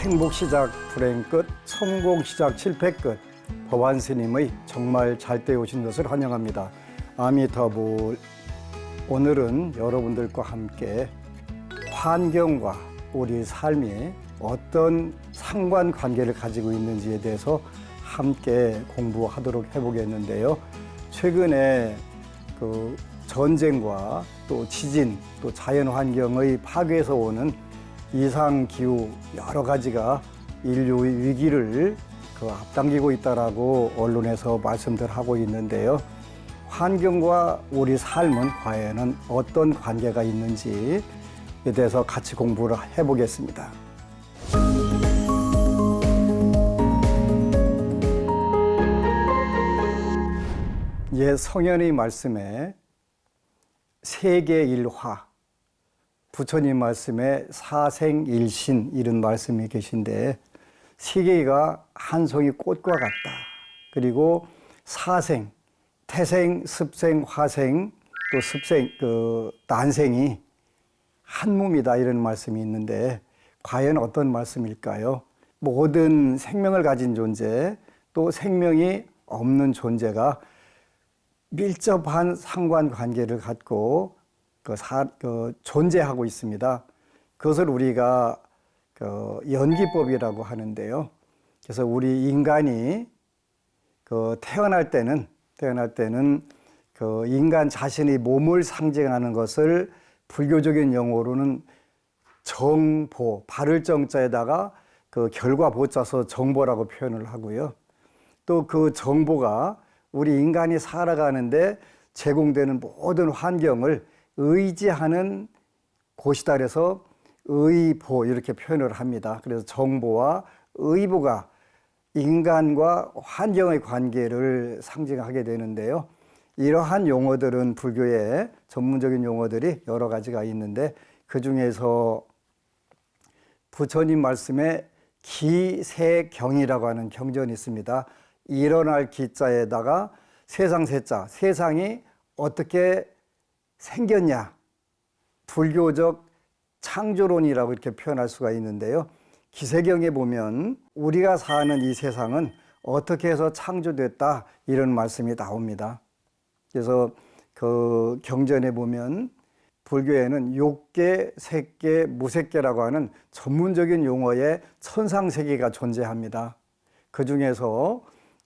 행복 시작 불행 끝, 성공 시작 실패 끝. 법안 스님의 정말 잘 되어오신 것을 환영합니다. 아미타불. 오늘은 여러분들과 함께 환경과 우리 삶이 어떤 상관관계를 가지고 있는지에 대해서 함께 공부하도록 해보겠는데요. 최근에 그 전쟁과 또 지진, 또 자연환경의 파괴에서 오는 이상기후 여러 가지가 인류의 위기를 앞당기고 있다라고 언론에서 말씀들 하고 있는데요. 환경과 우리 삶은 과연 어떤 관계가 있는지에 대해서 같이 공부를 해보겠습니다. 성현의 말씀에 세계일화, 부처님 말씀에 사생일신 이런 말씀이 계신데, 세계가 한 송이 꽃과 같다. 그리고 사생, 태생, 습생, 화생, 또 습생, 난생이 한 몸이다 이런 말씀이 있는데, 과연 어떤 말씀일까요? 모든 생명을 가진 존재, 또 생명이 없는 존재가 밀접한 상관관계를 갖고 존재하고 있습니다. 그것을 우리가 연기법이라고 하는데요. 그래서 우리 인간이 태어날 때는 인간 자신의 몸을 상징하는 것을 불교적인 용어로는 정보, 바를 정자에다가 결과 보자서 정보라고 표현을 하고요. 또 그 정보가 우리 인간이 살아가는데 제공되는 모든 환경을 의지하는 곳이다 그래서 의보 이렇게 표현을 합니다. 그래서 정보와 의보가 인간과 환경의 관계를 상징하게 되는데요. 이러한 용어들은 불교의 전문적인 용어들이 여러 가지가 있는데, 그 중에서 부처님 말씀에 기세경이라고 하는 경전이 있습니다. 일어날 기자에다가 세상 세자, 세상이 어떻게 생겼냐, 불교적 창조론이라고 이렇게 표현할 수가 있는데요. 기세경에 보면 우리가 사는 이 세상은 어떻게 해서 창조됐다 이런 말씀이 나옵니다. 그래서 그 경전에 보면 불교에는 욕계, 색계, 무색계라고 하는 전문적인 용어의 천상세계가 존재합니다. 그 중에서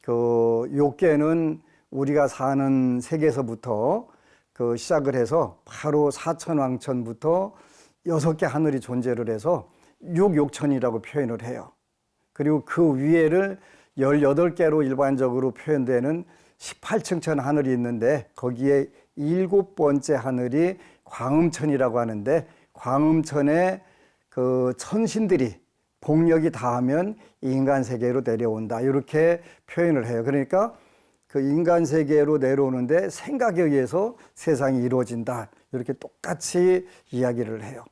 욕계는 우리가 사는 세계에서부터 시작을 해서 바로 사천왕천부터 6개 하늘이 존재를 해서 육욕천이라고 표현을 해요. 그리고 그 위에를 18개로 일반적으로 표현되는 18층천 하늘이 있는데, 거기에 7번째 하늘이 광음천이라고 하는데, 광음천에 천신들이 복력이 닿으면 인간 세계로 내려온다 이렇게 표현을 해요. 그러니까 그 인간 세계로 내려오는데 생각에 의해서 세상이 이루어진다 이렇게 똑같이 이야기를 해요.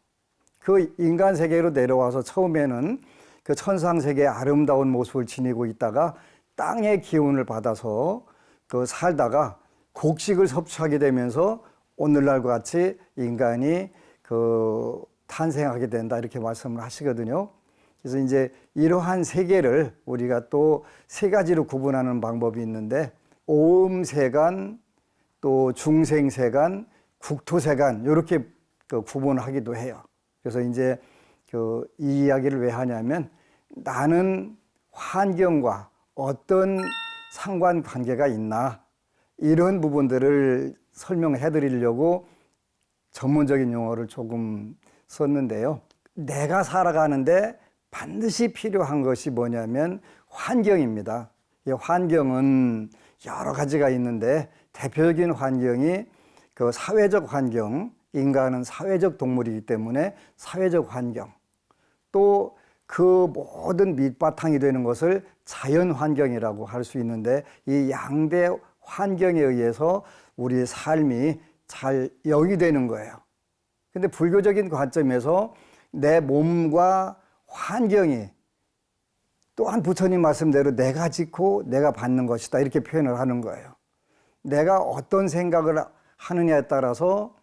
그 인간 세계로 내려와서 처음에는 그 천상 세계의 아름다운 모습을 지니고 있다가 땅의 기운을 받아서 살다가 곡식을 섭취하게 되면서 오늘날과 같이 인간이 탄생하게 된다 이렇게 말씀을 하시거든요. 그래서 이제 이러한 세계를 우리가 또 세 가지로 구분하는 방법이 있는데, 오음세간, 또 중생세간, 국토세간 이렇게 구분하기도 해요. 그래서 이제 이 이야기를 왜 하냐면, 나는 환경과 어떤 상관관계가 있나 이런 부분들을 설명해 드리려고 전문적인 용어를 조금 썼는데요. 내가 살아가는데 반드시 필요한 것이 뭐냐면 환경입니다. 이 환경은 여러 가지가 있는데, 대표적인 환경이 사회적 환경, 인간은 사회적 동물이기 때문에 사회적 환경, 또 그 모든 밑바탕이 되는 것을 자연 환경이라고 할 수 있는데, 이 양대 환경에 의해서 우리 삶이 잘 영위되는 거예요. 근데 불교적인 관점에서 내 몸과 환경이 또한 부처님 말씀대로 내가 짓고 내가 받는 것이다 이렇게 표현을 하는 거예요. 내가 어떤 생각을 하느냐에 따라서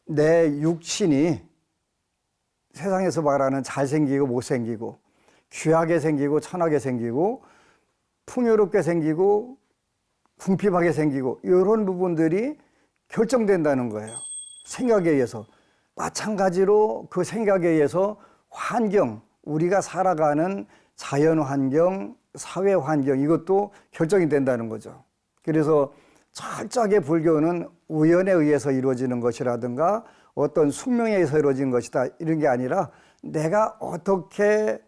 내 육신이 세상에서 말하는 잘생기고 못생기고, 귀하게 생기고 천하게 생기고 풍요롭게 생기고 궁핍하게 생기고 이런 부분들이 결정된다는 거예요. 생각에 의해서. 마찬가지로 그 생각에 의해서 환경, 우리가 살아가는 자연 환경, 사회 환경 이것도 결정이 된다는 거죠. 그래서 철저하게 불교는 우연에 의해서 이루어지는 것이라든가 어떤 숙명에 의해서 이루어진 것이다 이런 게 아니라 내가 어떻게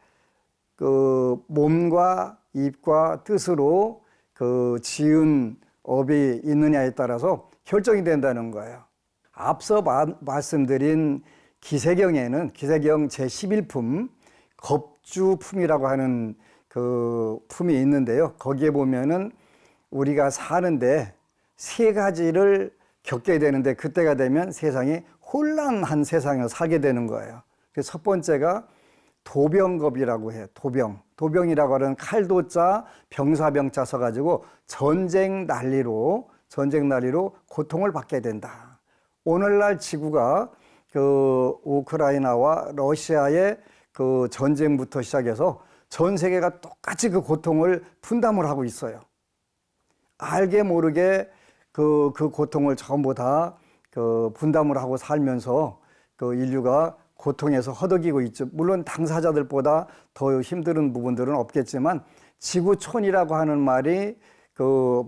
그 몸과 입과 뜻으로 그 지은 업이 있느냐에 따라서 결정이 된다는 거예요. 앞서 말씀드린 기세경에는 기세경 제11품 겁주품이라고 하는 그 품이 있는데요. 거기에 보면은 우리가 사는데 세 가지를 겪게 되는데 그때가 되면 세상이 혼란한 세상에서 살게 되는 거예요. 그래서 첫 번째가 도병겁이라고 해요. 도병이라고 하는 칼도자 병사병자 써가지고 전쟁 난리로 고통을 받게 된다. 오늘날 지구가 그 우크라이나와 러시아의 그 전쟁부터 시작해서 전 세계가 똑같이 그 고통을 분담을 하고 있어요. 알게 모르게 그 고통을 전부 다 그 분담을 하고 살면서 그 인류가 고통에서 허덕이고 있죠. 물론 당사자들보다 더 힘든 부분들은 없겠지만 지구촌이라고 하는 말이 그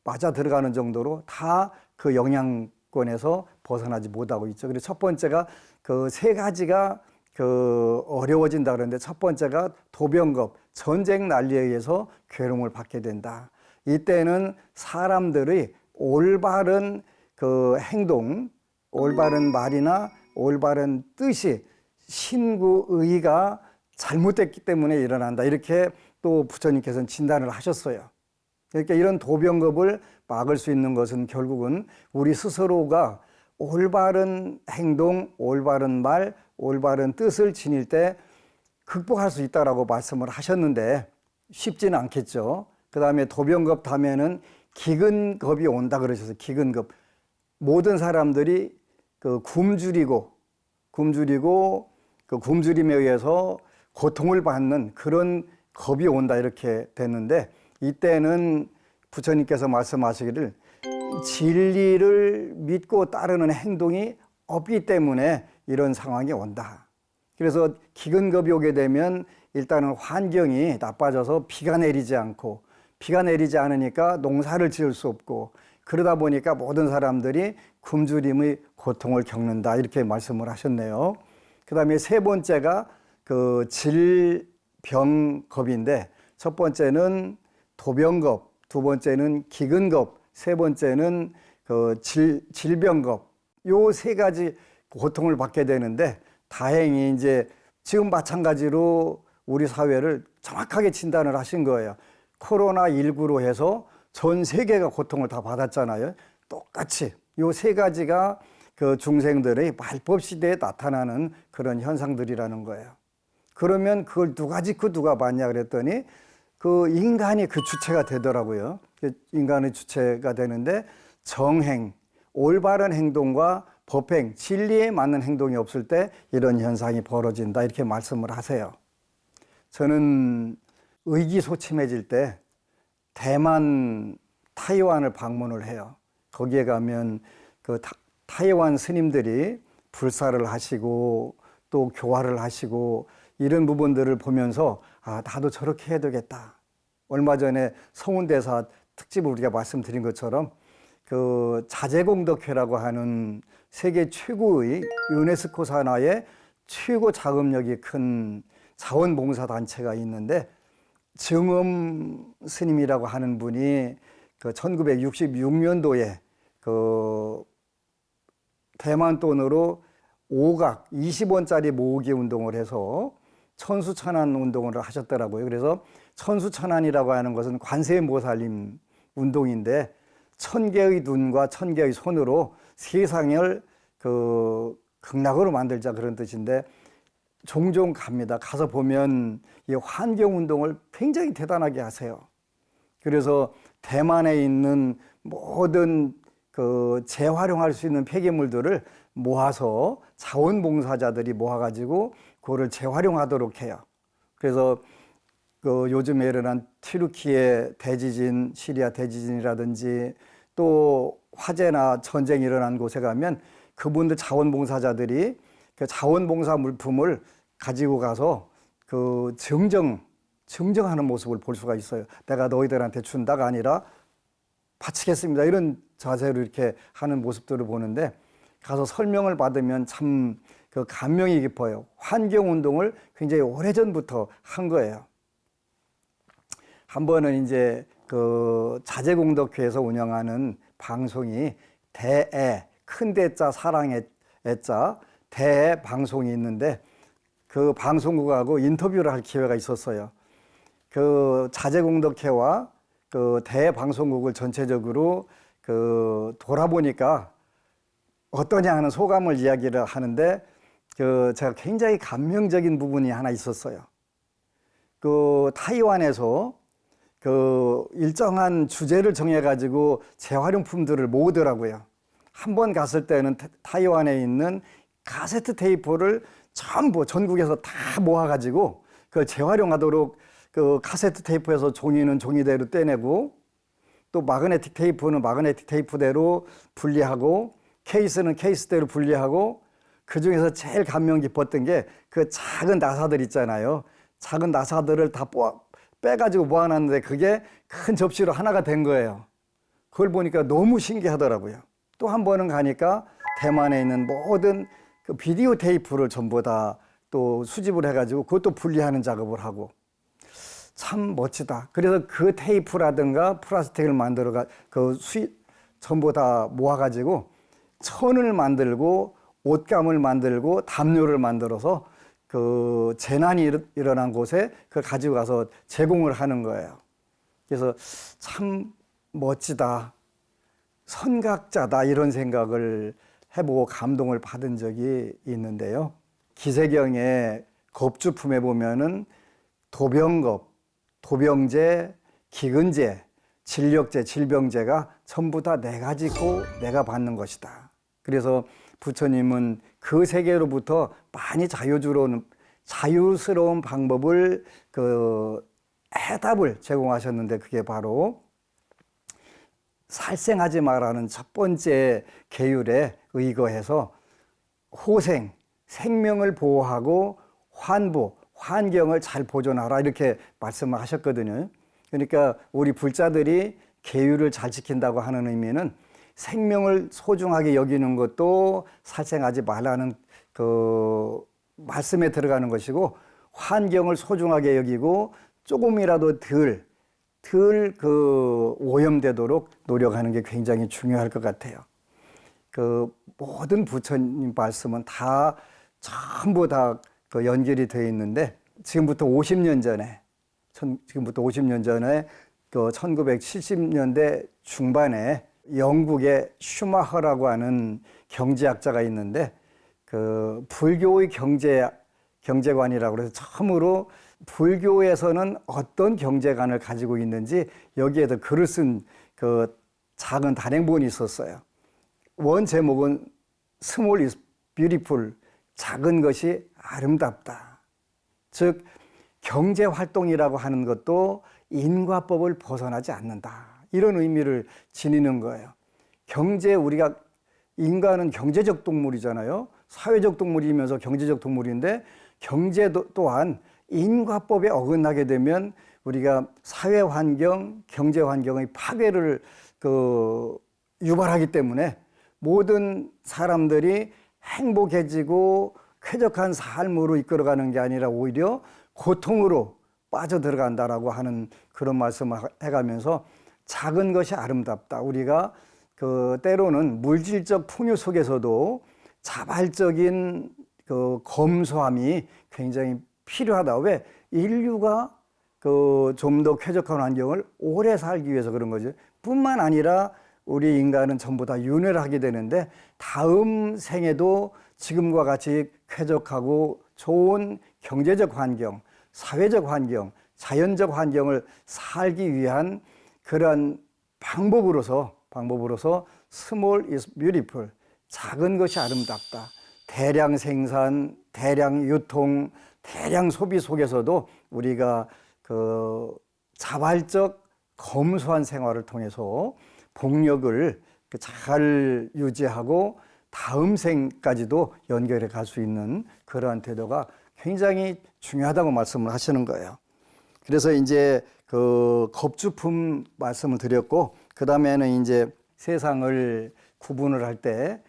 맞아 들어가는 정도로 다 그 영향권에서 벗어나지 못하고 있죠. 그래서 첫 번째가 그 세 가지가 그 어려워진다 그러는데 첫 번째가 도병겁, 전쟁 난리에 의해서 괴로움을 받게 된다. 이때는 사람들의 올바른 그 행동, 올바른 말이나 올바른 뜻이 신구의가 잘못됐기 때문에 일어난다. 이렇게 또 부처님께서는 진단을 하셨어요. 그러니까 이런 도병겁을 막을 수 있는 것은 결국은 우리 스스로가 올바른 행동, 올바른 말, 올바른 뜻을 지닐 때 극복할 수 있다라고 말씀을 하셨는데 쉽지는 않겠죠. 그 다음에 도병겁 다음에는 기근겁이 온다 그러셔서 기근겁. 모든 사람들이 그 굶주리고 그 굶주림에 의해서 고통을 받는 그런 겁이 온다 이렇게 됐는데 이때는 부처님께서 말씀하시기를 진리를 믿고 따르는 행동이 없기 때문에 이런 상황이 온다. 그래서 기근겁이 오게 되면 일단은 환경이 나빠져서 비가 내리지 않으니까 농사를 지을 수 없고 그러다 보니까 모든 사람들이 굶주림의 고통을 겪는다 이렇게 말씀을 하셨네요. 그 다음에 세 번째가 그 질병겁인데 첫 번째는 도병겁, 두 번째는 기근겁, 세 번째는 그 질병겁. 요 세 가지 고통을 받게 되는데 다행히 이제 지금 마찬가지로 우리 사회를 정확하게 진단을 하신 거예요. 코로나19로 해서 전 세계가 고통을 다 받았잖아요. 똑같이 요 세 가지가 그 중생들의 말법 시대에 나타나는 그런 현상들이라는 거예요. 그러면 그걸 누가 짓고 누가 봤냐 그랬더니 그 인간이 그 주체가 되더라고요. 인간의 주체가 되는데 정행, 올바른 행동과 법행, 진리에 맞는 행동이 없을 때 이런 현상이 벌어진다 이렇게 말씀을 하세요. 저는 의기소침해질 때 대만, 타이완을 방문을 해요. 거기에 가면 그 타이완 스님들이 불사를 하시고 또 교화를 하시고 이런 부분들을 보면서 아, 나도 저렇게 해야 되겠다. 얼마 전에 성운대사 특집을 우리가 말씀드린 것처럼 그 자재공덕회라고 하는 세계 최고의 유네스코 산하의 최고 자금력이 큰 자원봉사단체가 있는데 증엄 스님이라고 하는 분이 그 1966년도에 그 대만 돈으로 5각 20원짜리 모으기 운동을 해서 천수천안 운동을 하셨더라고요. 그래서 천수천안이라고 하는 것은 관세음보살님 운동인데 1000개의 눈과 1000개의 손으로 세상을 그 극락으로 만들자 그런 뜻인데 종종 갑니다. 가서 보면 이 환경 운동을 굉장히 대단하게 하세요. 그래서 대만에 있는 모든 그 재활용할 수 있는 폐기물들을 모아서 자원봉사자들이 모아가지고 그거를 재활용하도록 해요. 그래서 그 요즘에 일어난 튀르키예 대지진, 시리아 대지진이라든지 또 화재나 전쟁이 일어난 곳에 가면 그분들 자원봉사자들이 그 자원봉사 물품을 가지고 가서 그 증정하는 모습을 볼 수가 있어요. 내가 너희들한테 준다가 아니라 바치겠습니다. 이런 자세로 이렇게 하는 모습들을 보는데 가서 설명을 받으면 참 그 감명이 깊어요. 환경운동을 굉장히 오래전부터 한 거예요. 한 번은 이제 그 자재공덕회에서 운영하는 방송이 대애, 큰 대자 사랑의 애자 대애 방송이 있는데 그 방송국하고 인터뷰를 할 기회가 있었어요. 그 자재공덕회와 그 대애 방송국을 전체적으로 그 돌아보니까 어떠냐 하는 소감을 이야기를 하는데 그 제가 굉장히 감명적인 부분이 하나 있었어요. 그 타이완에서 그 일정한 주제를 정해가지고 재활용품들을 모으더라고요. 한 번 갔을 때는 타이완에 있는 카세트 테이프를 전부 전국에서 다 모아가지고 그 재활용하도록 그 카세트 테이프에서 종이는 종이대로 떼내고 또 마그네틱 테이프는 마그네틱 테이프대로 분리하고 케이스는 케이스대로 분리하고 그 중에서 제일 감명 깊었던 게 그 작은 나사들 있잖아요. 작은 나사들을 다 빼가지고 모아놨는데 그게 큰 접시로 하나가 된 거예요. 그걸 보니까 너무 신기하더라고요. 또 한 번은 가니까 대만에 있는 모든 그 비디오 테이프를 전부 다 또 수집을 해가지고 그것도 분리하는 작업을 하고 참 멋지다. 그래서 그 테이프라든가 플라스틱을 만들어가 전부 다 모아가지고 천을 만들고 옷감을 만들고 담요를 만들어서 그 재난이 일어난 곳에 그걸 가지고 가서 제공을 하는 거예요. 그래서 참 멋지다, 선각자다 이런 생각을 해보고 감동을 받은 적이 있는데요. 기세경의 겁주품에 보면은 도병겁, 도병제, 기근제, 진력제, 질병제가 전부 다 내가 짓고 내가 받는 것이다. 그래서 부처님은 그 세계로부터 많이 자유스러운 방법을 그 해답을 제공하셨는데 그게 바로 살생하지 말라는 첫 번째 계율에 의거해서 호생, 생명을 보호하고 환보, 환경을 잘 보존하라 이렇게 말씀을 하셨거든요. 그러니까 우리 불자들이 계율을 잘 지킨다고 하는 의미는 생명을 소중하게 여기는 것도 살생하지 말라는 그 말씀에 들어가는 것이고 환경을 소중하게 여기고 조금이라도 덜 그 오염되도록 노력하는 게 굉장히 중요할 것 같아요. 그 모든 부처님 말씀은 다 전부 다 그 연결이 되어 있는데 지금부터 50년 전에 그 1970년대 중반에 영국의 슈마허라고 하는 경제학자가 있는데 그 불교의 경제관이라고 해서 처음으로 불교에서는 어떤 경제관을 가지고 있는지 여기에도 글을 쓴 그 작은 단행본이 있었어요. 원 제목은 Small is beautiful, 작은 것이 아름답다. 즉 경제활동이라고 하는 것도 인과법을 벗어나지 않는다. 이런 의미를 지니는 거예요. 우리가 인간은 경제적 동물이잖아요. 사회적 동물이면서 경제적 동물인데 경제도 또한 인과법에 어긋나게 되면 우리가 사회 환경, 경제 환경의 파괴를 유발하기 때문에 모든 사람들이 행복해지고 쾌적한 삶으로 이끌어가는 게 아니라 오히려 고통으로 빠져들어간다라고 하는 그런 말씀을 해가면서 작은 것이 아름답다. 우리가 때로는 물질적 풍요 속에서도 자발적인 검소함이 굉장히 필요하다. 왜? 인류가 좀 더 쾌적한 환경을 오래 살기 위해서 그런 거죠. 뿐만 아니라 우리 인간은 전부 다 윤회를 하게 되는데 다음 생에도 지금과 같이 쾌적하고 좋은 경제적 환경, 사회적 환경, 자연적 환경을 살기 위한 그런 방법으로서 small is beautiful, 작은 것이 아름답다. 대량 생산, 대량 유통, 대량 소비 속에서도 우리가 그 자발적 검소한 생활을 통해서 복력을 잘 유지하고 다음 생까지도 연결해 갈 수 있는 그러한 태도가 굉장히 중요하다고 말씀을 하시는 거예요. 그래서 이제 그 겁주품 말씀을 드렸고, 그 다음에는 이제 세상을 구분을 할 때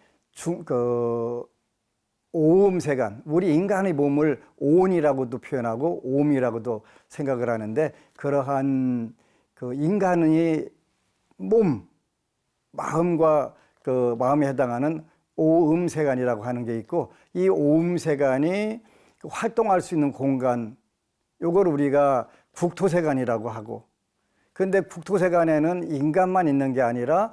오음세간, 우리 인간의 몸을 오온이라고도 표현하고 오음이라고도 생각을 하는데, 그러한 그 인간의 몸, 마음과 그 마음에 해당하는 오음세간이라고 하는 게 있고, 이 오음세간이 활동할 수 있는 공간, 요걸 우리가 국토세간이라고 하고, 근데 국토세간에는 인간만 있는 게 아니라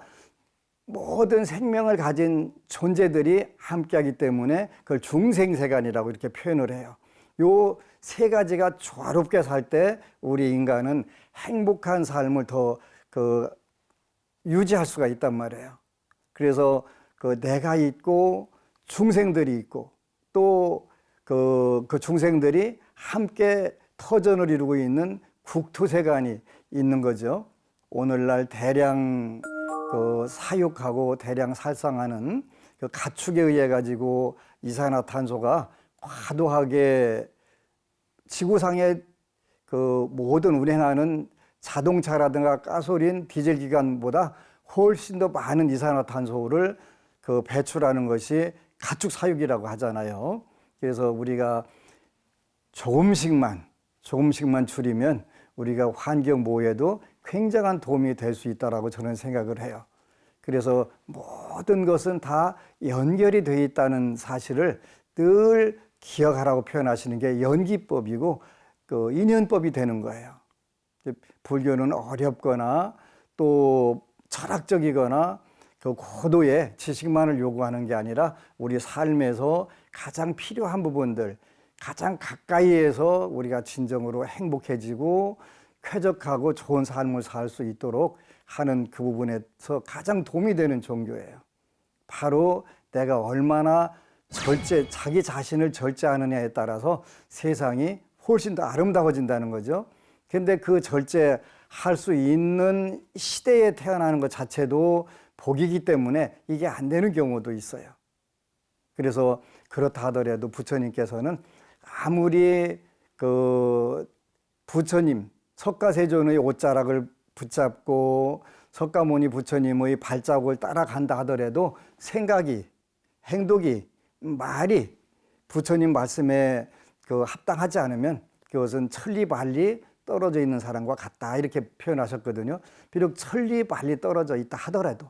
모든 생명을 가진 존재들이 함께하기 때문에 그걸 중생세간이라고 이렇게 표현을 해요. 요 세 가지가 조화롭게 살 때 우리 인간은 행복한 삶을 더 유지할 수가 있단 말이에요. 그래서 그 내가 있고 중생들이 있고 또 그 중생들이 함께 터전을 이루고 있는 국토세간이 있는 거죠. 오늘날 대량 사육하고 대량 살상하는 그 가축에 의해 가지고 이산화탄소가 과도하게 지구상의 그 모든 운행하는 자동차라든가 가솔린, 디젤 기관보다 훨씬 더 많은 이산화탄소를 그 배출하는 것이 가축 사육이라고 하잖아요. 그래서 우리가 조금씩만 줄이면 우리가 환경 보호에도 굉장한 도움이 될 수 있다라고 저는 생각을 해요. 그래서 모든 것은 다 연결이 되어 있다는 사실을 늘 기억하라고 표현하시는 게 연기법이고 그 인연법이 되는 거예요. 불교는 어렵거나 또 철학적이거나 그 고도의 지식만을 요구하는 게 아니라 우리 삶에서 가장 필요한 부분들, 가장 가까이에서 우리가 진정으로 행복해지고 쾌적하고 좋은 삶을 살 수 있도록 하는 그 부분에서 가장 도움이 되는 종교예요. 바로 내가 얼마나 자기 자신을 절제하느냐에 따라서 세상이 훨씬 더 아름다워진다는 거죠. 근데 그 절제할 수 있는 시대에 태어나는 것 자체도 복이기 때문에 이게 안 되는 경우도 있어요. 그래서 그렇다 하더라도 부처님께서는 아무리 그 부처님 석가세존의 옷자락을 붙잡고 석가모니 부처님의 발자국을 따라간다 하더라도 생각이, 행동이, 말이 부처님 말씀에 그 합당하지 않으면 그것은 천리발리 떨어져 있는 사람과 같다 이렇게 표현하셨거든요. 비록 천리발리 떨어져 있다 하더라도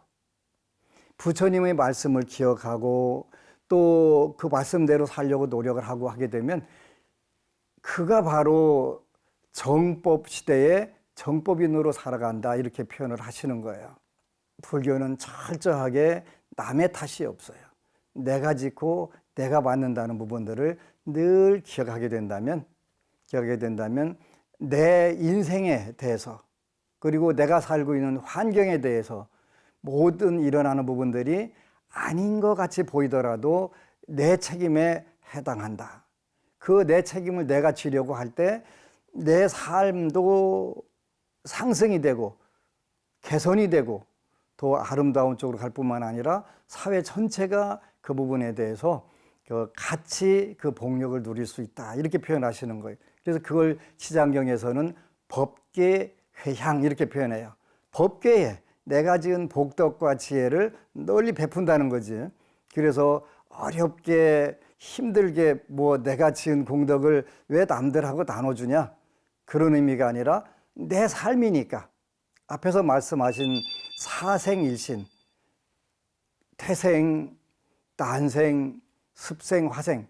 부처님의 말씀을 기억하고 또 그 말씀대로 살려고 노력을 하고 하게 되면 그가 바로 정법 시대에 정법인으로 살아간다 이렇게 표현을 하시는 거예요. 불교는 철저하게 남의 탓이 없어요. 내가 짓고 내가 받는다는 부분들을 늘 기억하게 된다면 내 인생에 대해서 그리고 내가 살고 있는 환경에 대해서 모든 일어나는 부분들이 아닌 것 같이 보이더라도 내 책임에 해당한다. 그 내 책임을 내가 지려고 할 때 내 삶도 상승이 되고 개선이 되고 더 아름다운 쪽으로 갈 뿐만 아니라 사회 전체가 그 부분에 대해서 같이 그 복력을 누릴 수 있다 이렇게 표현하시는 거예요. 그래서 그걸 시장경에서는 법계 회향 이렇게 표현해요. 법계에 내가 지은 복덕과 지혜를 널리 베푼다는 거지. 그래서 어렵게 힘들게 뭐 내가 지은 공덕을 왜 남들하고 나눠주냐 그런 의미가 아니라 내 삶이니까 앞에서 말씀하신 사생일신 태생, 난생, 습생, 화생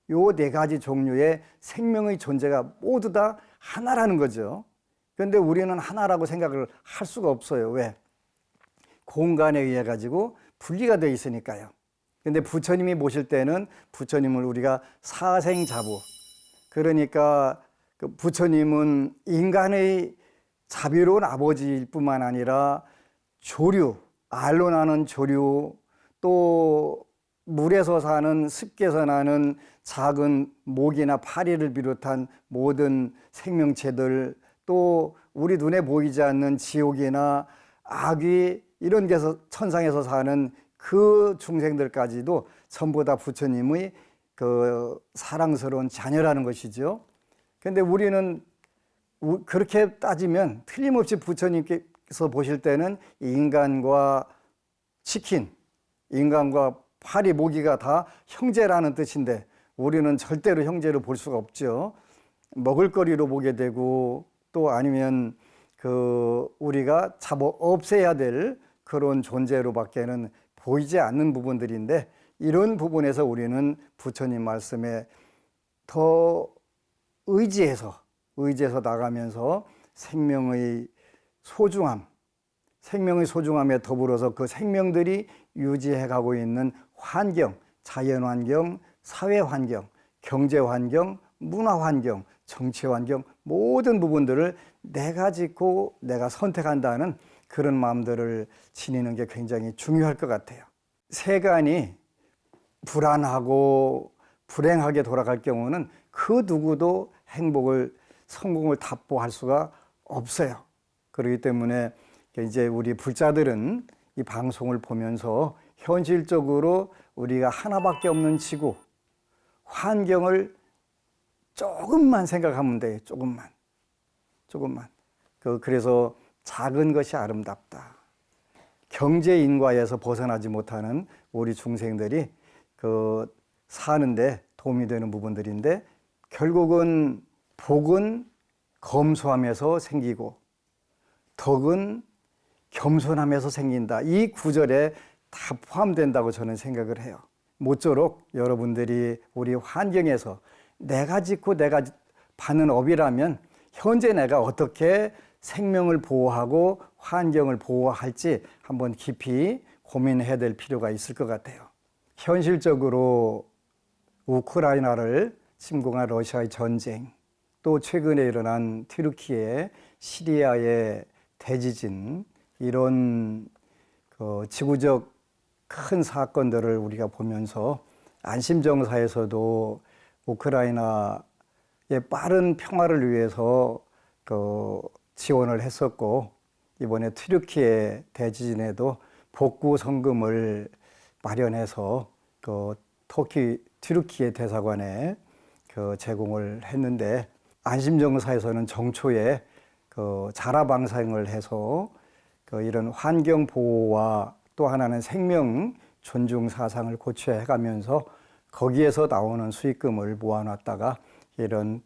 요 네 가지 종류의 생명의 존재가 모두 다 하나라는 거죠. 그런데 우리는 하나라고 생각을 할 수가 없어요. 왜? 공간에 의해 가지고 분리가 되어 있으니까요. 근데 부처님이 모실 때는 부처님을 우리가 사생자부, 그러니까 그 부처님은 인간의 자비로운 아버지일 뿐만 아니라 조류, 알로 나는 조류, 또 물에서 사는 습기에서 나는 작은 모기나 파리를 비롯한 모든 생명체들, 또 우리 눈에 보이지 않는 지옥이나 악귀 이런 데서 천상에서 사는 그 중생들까지도 전부 다 부처님의 그 사랑스러운 자녀라는 것이죠. 근데 우리는 그렇게 따지면 틀림없이 부처님께서 보실 때는 인간과 치킨, 인간과 파리, 모기가 다 형제라는 뜻인데 우리는 절대로 형제로 볼 수가 없죠. 먹을거리로 보게 되고 또 아니면 우리가 잡아 없애야 될 그런 존재로밖에는 보이지 않는 부분들인데, 이런 부분에서 우리는 부처님 말씀에 더 의지해서 나가면서 생명의 소중함에 더불어서 그 생명들이 유지해 가고 있는 환경, 자연 환경, 사회 환경, 경제 환경, 문화 환경, 정치 환경, 모든 부분들을 내가 짓고 내가 선택한다는 그런 마음들을 지니는 게 굉장히 중요할 것 같아요. 세간이 불안하고 불행하게 돌아갈 경우는 그 누구도 성공을 답보할 수가 없어요. 그렇기 때문에 이제 우리 불자들은 이 방송을 보면서 현실적으로 우리가 하나밖에 없는 지구, 환경을 조금만 생각하면 돼요. 조금만. 그래서 작은 것이 아름답다. 경제 인과에서 벗어나지 못하는 우리 중생들이 사는데 도움이 되는 부분들인데, 결국은 복은 검소함에서 생기고 덕은 겸손함에서 생긴다. 이 구절에 다 포함된다고 저는 생각을 해요. 모쪼록 여러분들이 우리 환경에서 내가 짓고 내가 받는 업이라면 현재 내가 어떻게 생명을 보호하고 환경을 보호할지 한번 깊이 고민해야 될 필요가 있을 것 같아요. 현실적으로 우크라이나를 침공한 러시아의 전쟁, 또 최근에 일어난 튀르키예, 시리아의 대지진, 이런 지구적 큰 사건들을 우리가 보면서 안심정사에서도 우크라이나의 빠른 평화를 위해서 지원을 했었고, 이번에 튀르키예 대지진에도 복구 성금을 마련해서 튀르키예 대사관에 제공을 했는데, 안심정사에서는 정초에 자라방생을 해서 이런 환경 보호와 또 하나는 생명 존중 사상을 고취해 가면서 거기에서 나오는 수익금을 모아놨다가 이런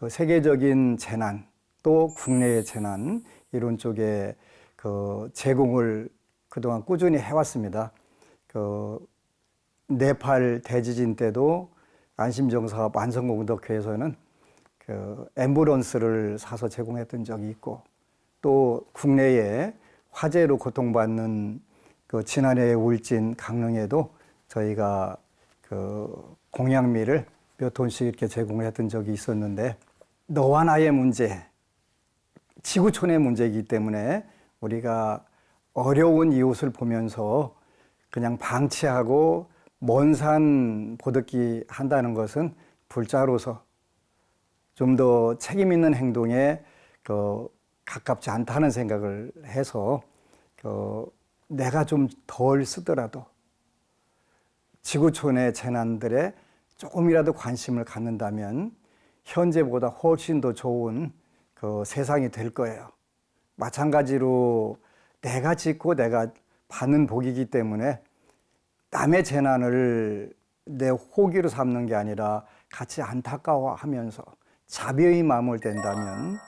세계적인 재난 또 국내의 재난 이런 쪽에 제공을 그동안 꾸준히 해왔습니다. 네팔 대지진 때도 안심정사 만성공덕회에서는 앰뷸런스를 사서 제공했던 적이 있고, 또 국내에 화재로 고통받는 지난해 울진 강릉에도 저희가 공양미를 몇 톤씩 이렇게 제공했던 적이 있었는데, 너와 나의 문제, 지구촌의 문제이기 때문에 우리가 어려운 이웃을 보면서 그냥 방치하고 먼 산 보듣기 한다는 것은 불자로서 좀 더 책임 있는 행동에 가깝지 않다는 생각을 해서 내가 좀 덜 쓰더라도 지구촌의 재난들에 조금이라도 관심을 갖는다면 현재보다 훨씬 더 좋은 세상이 될 거예요. 마찬가지로 내가 짓고 내가 받는 복이기 때문에 남의 재난을 내 호기로 삼는 게 아니라 같이 안타까워하면서 자비의 마음을 댄다면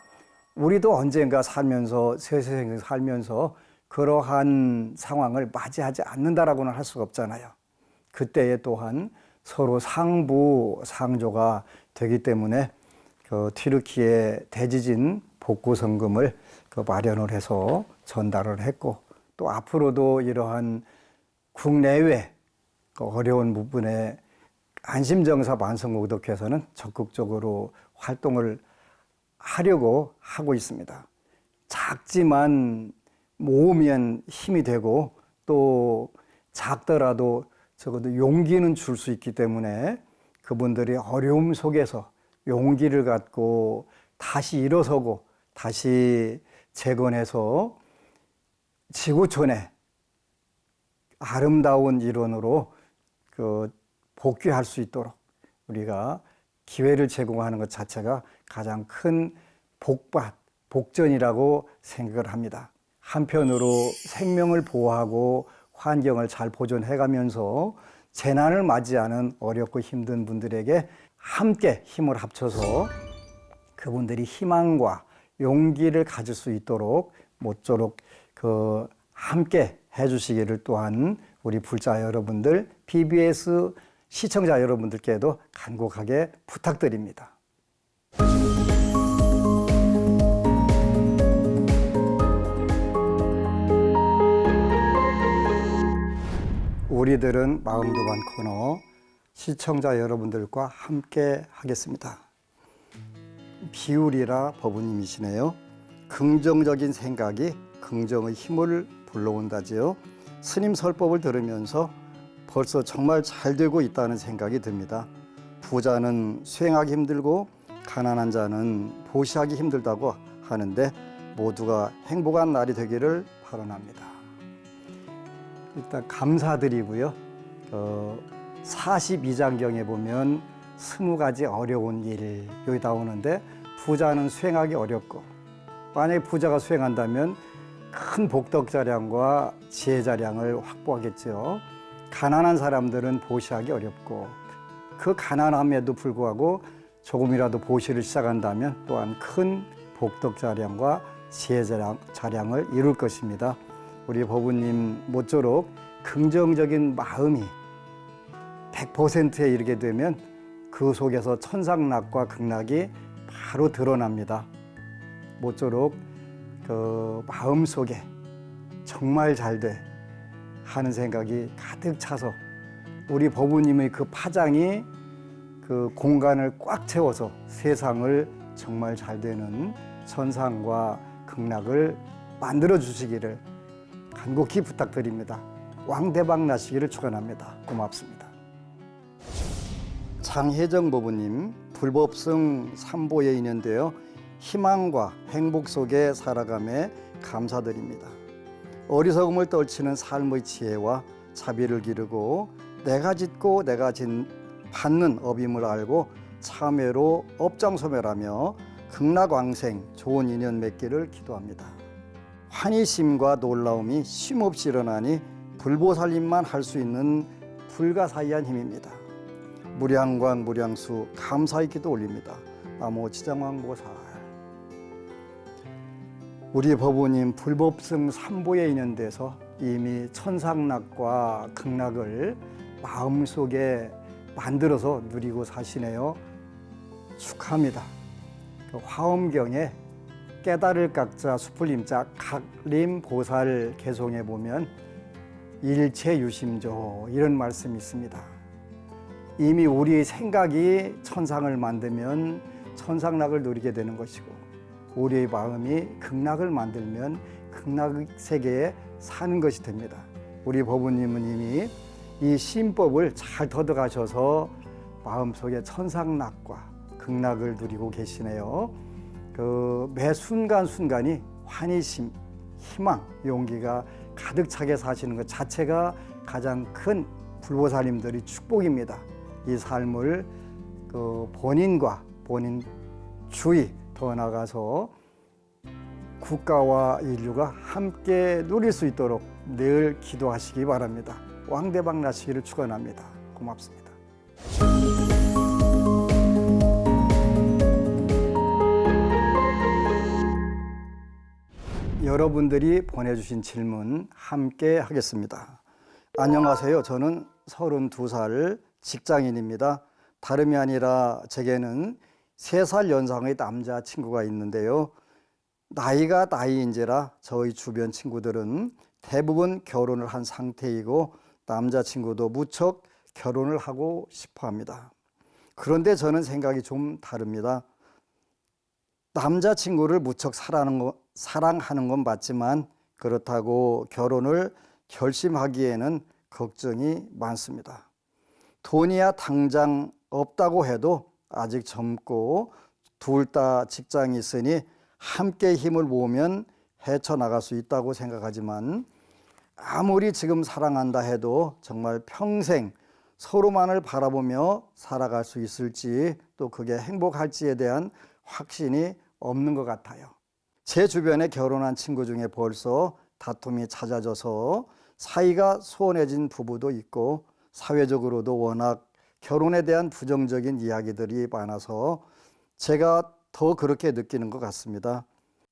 우리도 언젠가 세상에 살면서 그러한 상황을 맞이하지 않는다라고는 할 수가 없잖아요. 그때에 또한 서로 상부상조가 되기 때문에 튀르키예 대지진 복구성금을 마련을 해서 전달을 했고, 또 앞으로도 이러한 국내외 어려운 부분에 안심정사 만성공덕회에서는 적극적으로 활동을 하려고 하고 있습니다. 작지만 모으면 힘이 되고, 또 작더라도 적어도 용기는 줄 수 있기 때문에 그분들이 어려움 속에서 용기를 갖고 다시 일어서고 다시 재건해서 지구촌에 아름다운 일원으로 복귀할 수 있도록 우리가 기회를 제공하는 것 자체가 가장 큰 복전이라고 생각을 합니다. 한편으로 생명을 보호하고 환경을 잘 보존해가면서 재난을 맞이하는 어렵고 힘든 분들에게 함께 힘을 합쳐서 그분들이 희망과 용기를 가질 수 있도록 모쪼록 함께 해주시기를 또한 우리 불자 여러분들, BBS 시청자 여러분들께도 간곡하게 부탁드립니다. 우리들은 마음도 반 코너 시청자 여러분들과 함께 하겠습니다. 비율이라 법우님이시네요. 긍정적인 생각이 긍정의 힘을 불러온다지요. 스님 설법을 들으면서 벌써 정말 잘 되고 있다는 생각이 듭니다. 부자는 수행하기 힘들고 가난한 자는 보시하기 힘들다고 하는데 모두가 행복한 날이 되기를 바라옵니다. 일단 감사드리고요. 42장경에 보면 20가지 어려운 일 여기 나오는데 부자는 수행하기 어렵고 만약에 부자가 수행한다면 큰 복덕자량과 지혜자량을 확보하겠죠. 가난한 사람들은 보시하기 어렵고 그 가난함에도 불구하고 조금이라도 보시를 시작한다면 또한 큰 복덕자량과 지혜자량을 이룰 것입니다. 우리 법우님 모쪼록 긍정적인 마음이 100%에 이르게 되면 그 속에서 천상락과 극락이 바로 드러납니다. 모쪼록 그 마음속에 정말 잘 돼 하는 생각이 가득 차서 우리 법우님의 그 파장이 그 공간을 꽉 채워서 세상을 정말 잘 되는 천상과 극락을 만들어 주시기를 간곡히 부탁드립니다. 왕대박 나시기를 축원합니다. 고맙습니다. 장혜정 법우님, 불법성 3보에 있는데요. 희망과 행복 속에 살아감에 감사드립니다. 어리석음을 떨치는 삶의 지혜와 자비를 기르고 내가 짓고 내가 받는 업임을 알고 참회로 업장소멸하며 극락왕생 좋은 인연 맺기를 기도합니다. 환희심과 놀라움이 쉼없이 일어나니 불보살님만 할 수 있는 불가사의한 힘입니다. 무량광 무량수 감사의 기도 올립니다. 나모 지장왕보살. 우리 법우님 불법성 3보에 있는 데서 이미 천상락과 극락을 마음속에 만들어서 누리고 사시네요. 축하합니다. 화엄경에 깨달을 각자 수풀림자 각림보살 개송에 보면 일체유심조 이런 말씀이 있습니다. 이미 우리의 생각이 천상을 만들면 천상락을 누리게 되는 것이고 우리의 마음이 극락을 만들면 극락 세계에 사는 것이 됩니다. 우리 법우님은 이미 이 신법을 잘 터득하셔서 마음속에 천상락과 극락을 누리고 계시네요. 그 매 순간순간이 환희심, 희망, 용기가 가득 차게 사시는 것 자체가 가장 큰 불보살님들의 축복입니다. 이 삶을 그 본인과 본인 주위 더 나아가서 국가와 인류가 함께 누릴 수 있도록 늘 기도하시기 바랍니다. 왕대박 나시기를 축원합니다. 고맙습니다. 여러분들이 보내주신 질문 함께 하겠습니다. 안녕하세요. 저는 32살 직장인입니다. 다름이 아니라 제게는 3살 연상의 남자친구가 있는데요. 나이가 나이인지라 저희 주변 친구들은 대부분 결혼을 한 상태이고 남자친구도 무척 결혼을 하고 싶어 합니다. 그런데 저는 생각이 좀 다릅니다. 남자친구를 무척 사랑하는 건 맞지만 그렇다고 결혼을 결심하기에는 걱정이 많습니다. 돈이야 당장 없다고 해도 아직 젊고 둘 다 직장이 있으니 함께 힘을 모으면 헤쳐나갈 수 있다고 생각하지만 아무리 지금 사랑한다 해도 정말 평생 서로만을 바라보며 살아갈 수 있을지 또 그게 행복할지에 대한 확신이 없는 것 같아요. 제 주변에 결혼한 친구 중에 벌써 다툼이 잦아져서 사이가 소원해진 부부도 있고 사회적으로도 워낙 결혼에 대한 부정적인 이야기들이 많아서 제가 더 그렇게 느끼는 것 같습니다.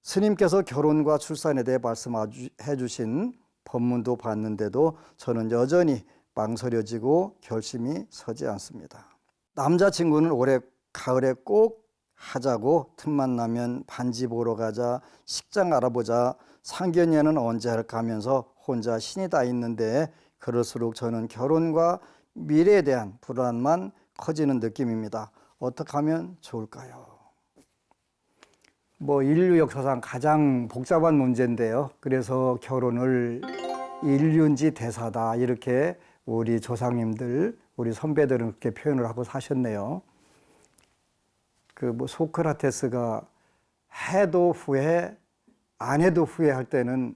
스님께서 결혼과 출산에 대해 말씀해 주신 법문도 봤는데도 저는 여전히 망설여지고 결심이 서지 않습니다. 남자친구는 올해 가을에 꼭 하자고, 틈만 나면 반지 보러 가자, 식장 알아보자, 상견례는 언제 할까 하면서 혼자 신이 다 있는데 그럴수록 저는 결혼과 미래에 대한 불안만 커지는 느낌입니다. 어떻게 하면 좋을까요? 인류 역사상 가장 복잡한 문제인데요. 그래서 결혼을 인륜지 대사다 이렇게 우리 조상님들, 우리 선배들은 그렇게 표현을 하고 사셨네요. 소크라테스가 해도 후회, 안 해도 후회할 때는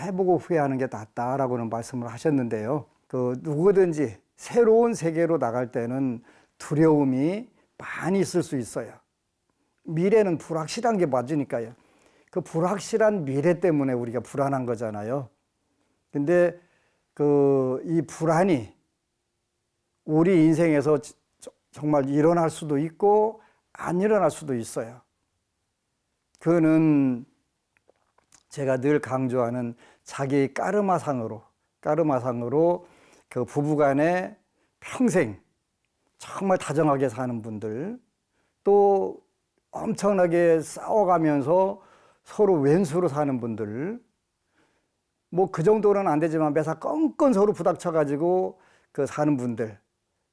해보고 후회하는 게 낫다라고는 말씀을 하셨는데요. 누구든지 새로운 세계로 나갈 때는 두려움이 많이 있을 수 있어요. 미래는 불확실한 게 맞으니까요. 그 불확실한 미래 때문에 우리가 불안한 거잖아요. 근데 이 불안이 우리 인생에서 정말 일어날 수도 있고 안 일어날 수도 있어요. 그거는 제가 늘 강조하는 자기 까르마상으로 그 부부간에 평생 정말 다정하게 사는 분들, 또 엄청나게 싸워가면서 서로 왼수로 사는 분들, 그 정도는 안 되지만 매사 껌껌 서로 부닥쳐가지고 사는 분들,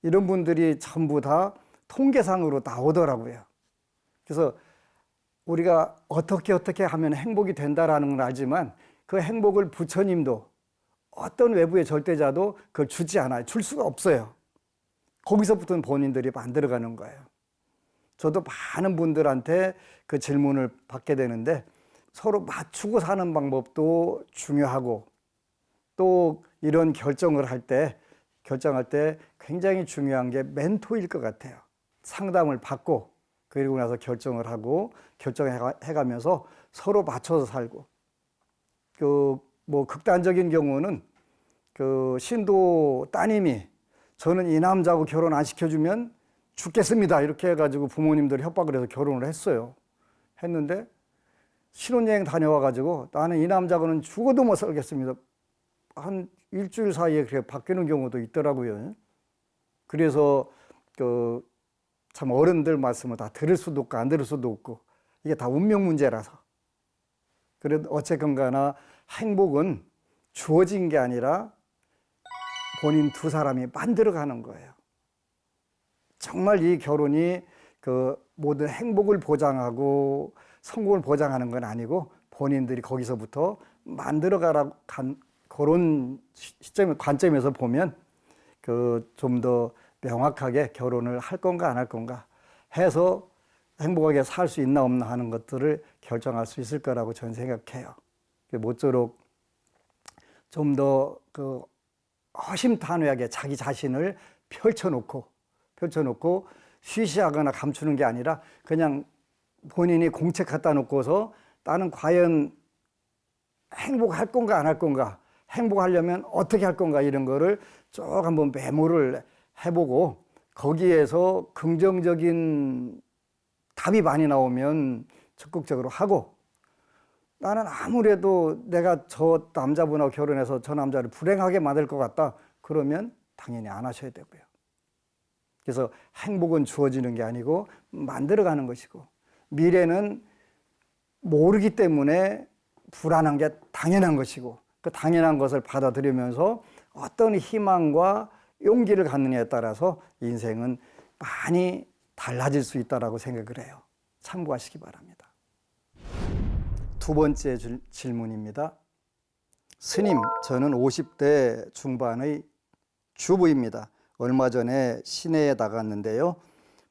이런 분들이 전부 다 통계상으로 나오더라고요. 그래서 우리가 어떻게 하면 행복이 된다라는 건 알지만 그 행복을 부처님도 어떤 외부의 절대자도 그걸 주지 않아요. 줄 수가 없어요. 거기서부터는 본인들이 만들어가는 거예요. 저도 많은 분들한테 그 질문을 받게 되는데 서로 맞추고 사는 방법도 중요하고 또 이런 결정할 때 굉장히 중요한 게 멘토일 것 같아요. 상담을 받고 그리고 나서 결정을 하고 결정해가면서 서로 맞춰서 살고 극단적인 경우는 신도 따님이 저는 이 남자하고 결혼 안 시켜주면 죽겠습니다 이렇게 해가지고 부모님들이 협박을 해서 결혼을 했는데 신혼여행 다녀와가지고 나는 이 남자하고는 죽어도 못 살겠습니다. 한 일주일 사이에 그렇게 바뀌는 경우도 있더라고요. 그래서 참 어른들 말씀을 다 들을 수도 없고 안 들을 수도 없고 이게 다 운명 문제라서. 그래도 어쨌건 가나 행복은 주어진 게 아니라 본인 두 사람이 만들어가는 거예요. 정말 이 결혼이 모든 행복을 보장하고 성공을 보장하는 건 아니고 본인들이 거기서부터 만들어가라고 그런 관점에서 보면 좀 더 명확하게 결혼을 할 건가 안 할 건가 해서 행복하게 살 수 있나 없나 하는 것들을 결정할 수 있을 거라고 저는 생각해요. 모쪼록 좀 더 허심탄회하게 자기 자신을 펼쳐놓고 쉬쉬하거나 감추는 게 아니라 그냥 본인이 공책 갖다 놓고서 나는 과연 행복할 건가 안 할 건가, 행복하려면 어떻게 할 건가 이런 거를 쭉 한번 메모를 해보고 거기에서 긍정적인 답이 많이 나오면 적극적으로 하고, 나는 아무래도 내가 저 남자분하고 결혼해서 저 남자를 불행하게 만들 것 같다 그러면 당연히 안 하셔야 되고요. 그래서 행복은 주어지는 게 아니고 만들어가는 것이고, 미래는 모르기 때문에 불안한 게 당연한 것이고, 그 당연한 것을 받아들이면서 어떤 희망과 용기를 갖느냐에 따라서 인생은 많이 달라질 수 있다고 생각을 해요. 참고하시기 바랍니다. 두 번째 질문입니다. 스님, 저는 50대 중반의 주부입니다. 얼마 전에 시내에 나갔는데요.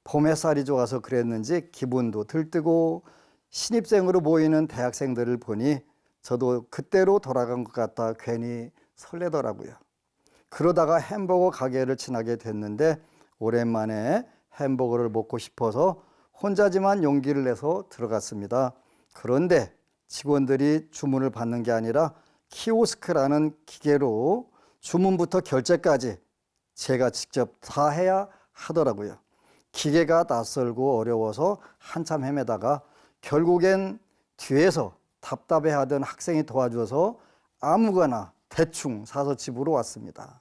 봄 햇살이 좋아서 그랬는지 기분도 들뜨고 신입생으로 보이는 대학생들을 보니 저도 그때로 돌아간 것 같아 괜히 설레더라고요. 그러다가 햄버거 가게를 지나게 됐는데 오랜만에 햄버거를 먹고 싶어서 혼자지만 용기를 내서 들어갔습니다. 그런데 직원들이 주문을 받는 게 아니라 키오스크라는 기계로 주문부터 결제까지 제가 직접 다 해야 하더라고요. 기계가 낯설고 어려워서 한참 헤매다가 결국엔 뒤에서 답답해하던 학생이 도와줘서 아무거나 대충 사서 집으로 왔습니다.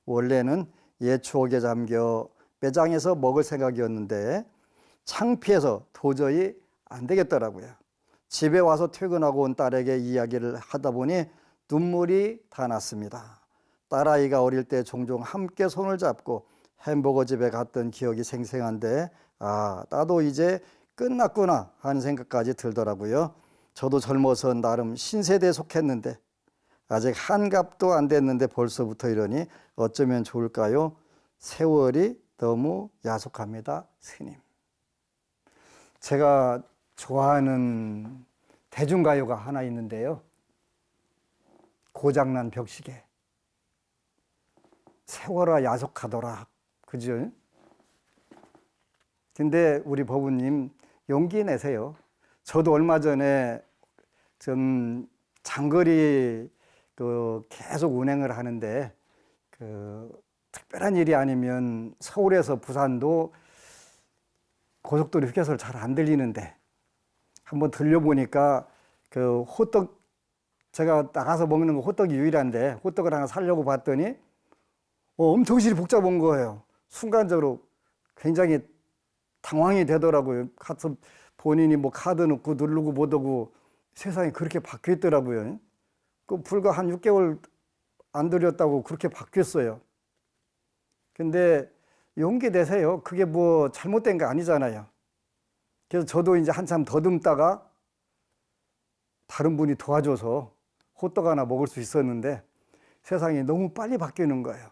원래는 옛 추억에 잠겨 매장에서 먹을 생각이었는데 창피해서 도저히 안 되겠더라고요. 집에 와서 퇴근하고 온 딸에게 이야기를 하다 보니 눈물이 다 났습니다. 딸아이가 어릴 때 종종 함께 손을 잡고 햄버거 집에 갔던 기억이 생생한데 나도 이제 끝났구나 하는 생각까지 들더라고요. 저도 젊어서 나름 신세대에 속했는데 아직 한갑도 안 됐는데 벌써부터 이러니 어쩌면 좋을까요? 세월이 너무 야속합니다, 스님. 제가 좋아하는 대중가요가 하나 있는데요. 고장난 벽시계. 세월아 야속하더라. 그죠? 근데 우리 법우님 용기 내세요. 저도 얼마 전에 좀 장거리 계속 운행을 하는데 특별한 일이 아니면 서울에서 부산도 고속도로 휴게소를 잘 안 들리는데 한번 들려보니까 호떡, 제가 나가서 먹는 거 호떡이 유일한데 호떡을 하나 사려고 봤더니 엄청 실이 복잡한 거예요. 순간적으로 굉장히 당황이 되더라고요. 가서 본인이 뭐 카드 넣고 누르고 뭐더고 세상이 그렇게 바뀌어 있더라고요. 불과 한 6개월 안 들였다고 그렇게 바뀌었어요. 근데 용기 내세요. 그게 뭐 잘못된 거 아니잖아요. 그래서 저도 이제 한참 더듬다가 다른 분이 도와줘서 호떡 하나 먹을 수 있었는데 세상이 너무 빨리 바뀌는 거예요.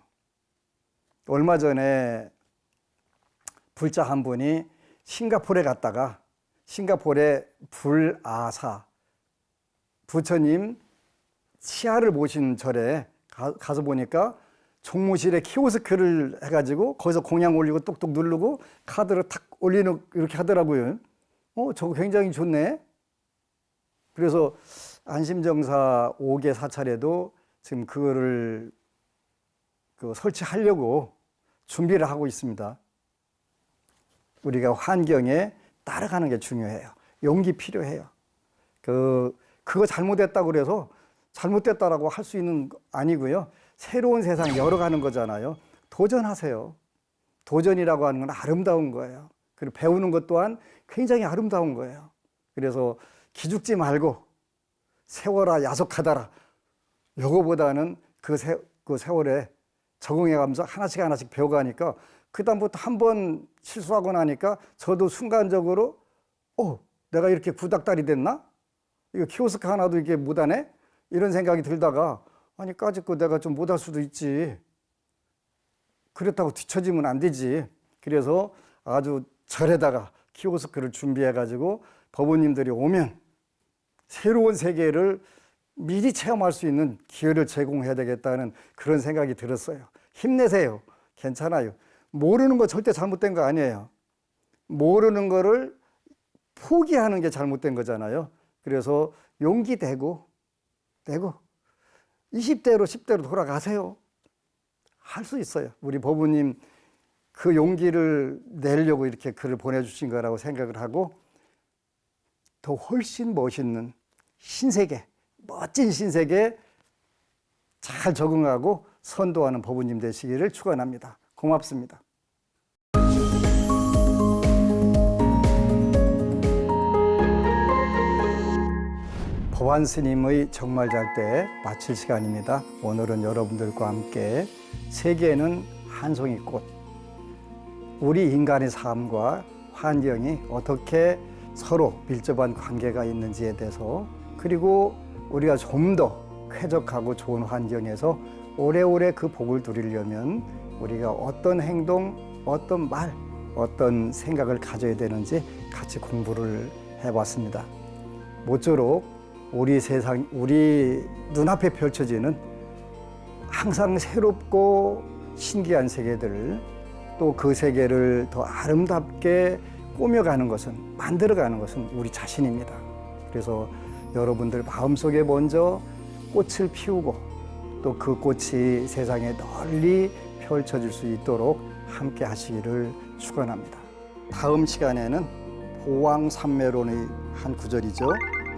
얼마 전에 불자 한 분이 싱가포르에 갔다가 싱가포르의 불아사 부처님 치아를 모신 절에 가서 보니까 종무실에 키오스크를 해가지고 거기서 공양 올리고 똑똑 누르고 카드를 탁 올리는 이렇게 하더라고요. 저거 굉장히 좋네. 그래서 안심정사 5개 사찰에도 지금 그거를 설치하려고 준비를 하고 있습니다. 우리가 환경에 따라가는 게 중요해요. 용기 필요해요. 그거 잘못했다고 그래서 잘못됐다라고 할 수 있는 거 아니고요. 새로운 세상 열어가는 거잖아요. 도전하세요. 도전이라고 하는 건 아름다운 거예요. 그리고 배우는 것 또한 굉장히 아름다운 거예요. 그래서 기죽지 말고 세월아 야속하다라. 요거보다는 그 세월에 적응해가면서 하나씩 배워가니까 그다음부터 한 번 실수하고 나니까 저도 순간적으로 내가 이렇게 구닥다리 됐나? 이거 키오스크 하나도 이게 못하네? 이런 생각이 들다가 아니 까짓거 내가 좀 못할 수도 있지. 그렇다고 뒤처지면 안 되지. 그래서 아주 절에다가 키오스크를 준비해가지고 법원님들이 오면 새로운 세계를 미리 체험할 수 있는 기회를 제공해야 되겠다는 그런 생각이 들었어요. 힘내세요. 괜찮아요. 모르는 거 절대 잘못된 거 아니에요. 모르는 거를 포기하는 게 잘못된 거잖아요. 그래서 용기 내고 20대로 10대로 돌아가세요. 할 수 있어요. 우리 법우님 그 용기를 내려고 이렇게 글을 보내주신 거라고 생각을 하고 더 훨씬 멋있는 신세계, 멋진 신세계에 잘 적응하고 선도하는 법우님 되시기를 축원합니다. 고맙습니다. 법안 스님의 정말 잘 때 마칠 시간입니다. 오늘은 여러분들과 함께 세계에는 한 송이 꽃, 우리 인간의 삶과 환경이 어떻게 서로 밀접한 관계가 있는지에 대해서 그리고 우리가 좀 더 쾌적하고 좋은 환경에서 오래오래 그 복을 누리려면 우리가 어떤 행동, 어떤 말, 어떤 생각을 가져야 되는지 같이 공부를 해봤습니다. 모쪼록 우리 세상, 우리 눈앞에 펼쳐지는 항상 새롭고 신기한 세계들을 또 그 세계를 더 아름답게 꾸며가는 것은, 만들어가는 것은 우리 자신입니다. 그래서 여러분들 마음속에 먼저 꽃을 피우고 또 그 꽃이 세상에 널리 펼쳐질 수 있도록 함께 하시기를 축원합니다. 다음 시간에는 보왕산매론의 한 구절이죠.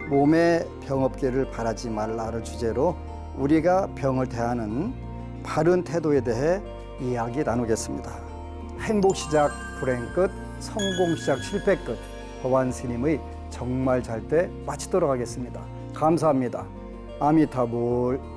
몸에 병 없기를 바라지 말라를 주제로 우리가 병을 대하는 바른 태도에 대해 이야기 나누겠습니다. 행복 시작 불행 끝, 성공 시작 실패 끝, 법안 스님의 정말 잘 때 마치도록 하겠습니다. 감사합니다. 아미타불.